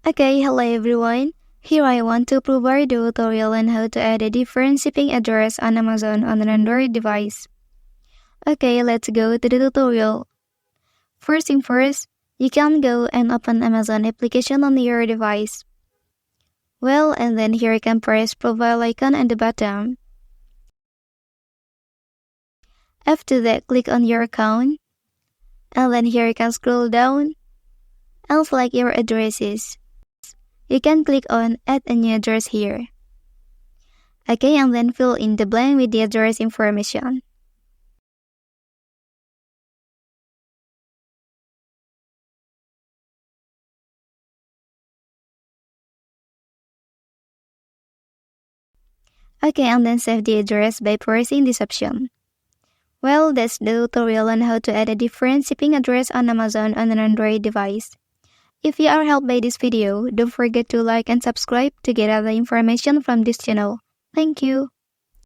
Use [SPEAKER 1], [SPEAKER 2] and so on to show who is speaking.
[SPEAKER 1] Okay, hello everyone. Here I want to provide a tutorial on how to add a different shipping address on Amazon on an Android device. Okay, let's go to the tutorial. First thing first, you can go and open Amazon application on your device. Well, and then here you can press profile icon at the bottom. After that, click on your account. And then here you can scroll down and select your addresses. You can click on add a new address here. Okay, and then fill in the blank with the address information. Okay, and then save the address by pressing this option. Well, that's the tutorial on how to add a different shipping address on Amazon on an Android device. If you are helped by this video, don't forget to like and subscribe to get other information from this channel. Thank you.